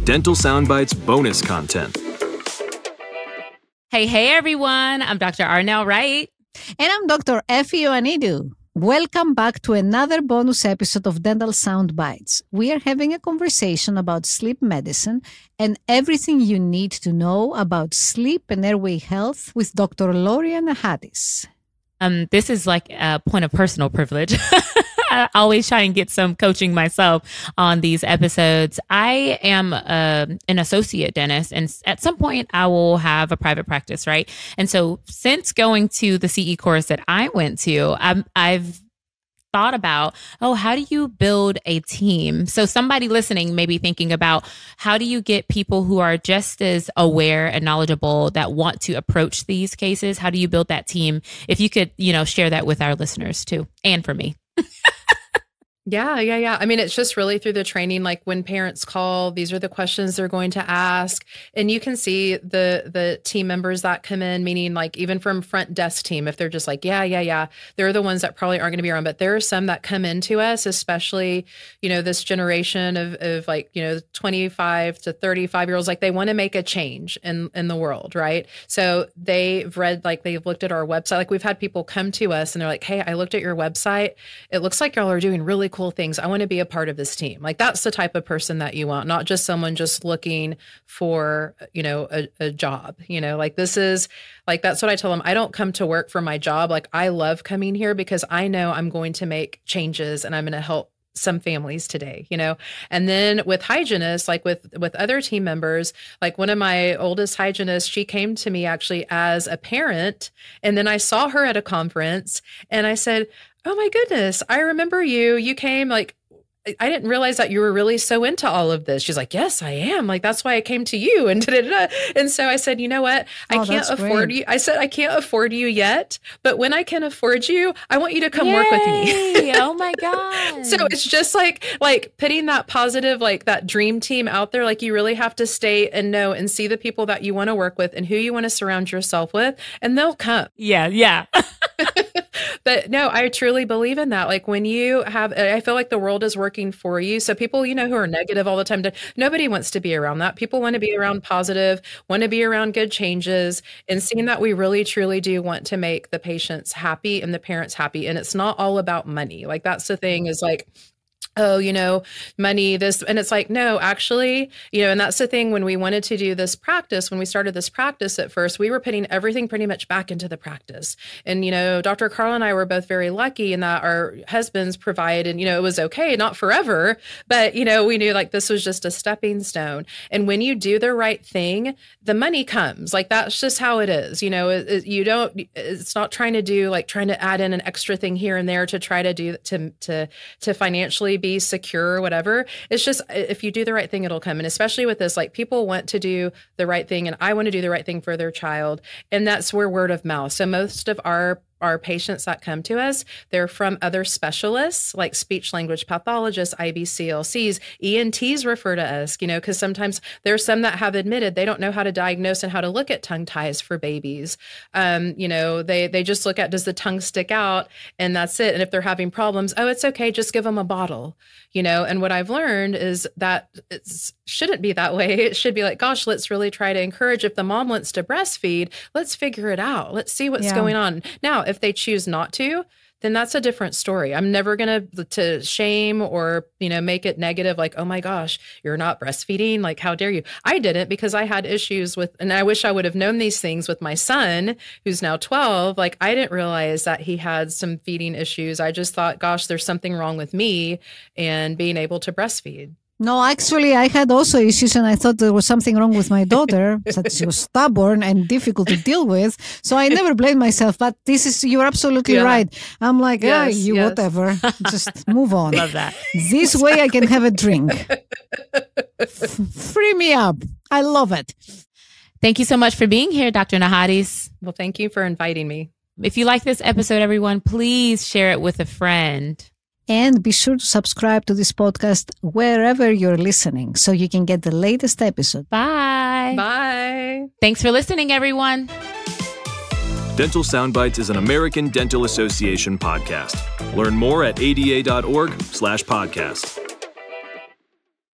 Dental Soundbites bonus content. Hey, everyone. I'm Dr. Arnell Wright. And I'm Dr. Effie Ioannidou. Welcome back to another bonus episode of Dental Soundbites. We are having a conversation about sleep medicine and everything you need to know about sleep and airway health with Dr. Loria Nahadis. This is like a point of personal privilege. I always try and get some coaching myself on these episodes. I am an associate dentist, and at some point I will have a private practice, right? And so since going to the CE course that I went to, I've thought about, how do you build a team? So somebody listening may be thinking about, how do you get people who are just as aware and knowledgeable that want to approach these cases? How do you build that team? If you could, share that with our listeners too, and for me. Yeah. I mean, it's just really through the training, like when parents call, these are the questions they're going to ask. And you can see the team members that come in, meaning like even from front desk team, if they're just like, yeah, they're the ones that probably aren't going to be around. But there are some that come into us, especially, this generation of like, 25 to 35-year-olds, like they want to make a change in the world, right? So they've read, like they've looked at our website. Like we've had people come to us and they're like, hey, I looked at your website. It looks like y'all are doing really cool things. I want to be a part of this team. Like that's the type of person that you want, not just someone just looking for, a job, like this is like, that's what I tell them. I don't come to work for my job. Like I love coming here because I know I'm going to make changes and I'm going to help some families today, and then with hygienists, like with other team members, like one of my oldest hygienists, she came to me actually as a parent. And then I saw her at a conference and I said, oh my goodness, I remember you came, like, I didn't realize that you were really so into all of this. She's like, yes, I am. Like, that's why I came to you. And And so I said, you know what? I can't afford you. I said, I can't afford you yet, but when I can afford you, I want you to come work with me. Oh my God. So it's just like putting that positive, like that dream team out there. Like you really have to stay and know and see the people that you want to work with and who you want to surround yourself with, and they'll come. Yeah. But no, I truly believe in that. Like when you have, I feel like the world is working for you. So people, who are negative all the time, nobody wants to be around that. People want to be around positive, want to be around good changes, and seeing that we really, truly do want to make the patients happy and the parents happy. And it's not all about money. Like that's the thing is like, money, this, and it's like, no, actually, and that's the thing when we wanted to do this practice, when we started this practice at first, we were putting everything pretty much back into the practice. And, Dr. Carl and I were both very lucky in that our husbands provided, it was okay, not forever, but, we knew like this was just a stepping stone. And when you do the right thing, the money comes. Like, that's just how it is. It's not trying to add in an extra thing here and there to try to do, to financially be secure or whatever. It's just, if you do the right thing, it'll come. And especially with this, like people want to do the right thing and I want to do the right thing for their child. And that's where word of mouth. So most of our patients that come to us, they're from other specialists like speech language pathologists, IBCLCs, ENTs refer to us, because sometimes there's some that have admitted they don't know how to diagnose and how to look at tongue ties for babies. They just look at, does the tongue stick out? And that's it. And if they're having problems, it's okay, just give them a bottle, and what I've learned is that it shouldn't be that way. It should be like, gosh, let's really try to encourage, if the mom wants to breastfeed, let's figure it out. Let's see what's going on. Now, if they choose not to, then that's a different story. I'm never going to shame or, make it negative. Like, oh my gosh, you're not breastfeeding. Like, how dare you? I didn't, because I had issues with, and I wish I would have known these things with my son, who's now 12. Like, I didn't realize that he had some feeding issues. I just thought, gosh, there's something wrong with me and being able to breastfeed. No, actually, I had also issues and I thought there was something wrong with my daughter, that she was stubborn and difficult to deal with. So I never blamed myself, but you're absolutely right. I'm like, whatever, just move on. Love that. This way I can have a drink. Free me up. I love it. Thank you so much for being here, Dr. Nahadis. Well, thank you for inviting me. If you like this episode, everyone, please share it with a friend. And be sure to subscribe to this podcast wherever you're listening so you can get the latest episode. Bye. Bye. Thanks for listening, everyone. Dental Soundbites is an American Dental Association podcast. Learn more at ada.org/podcast.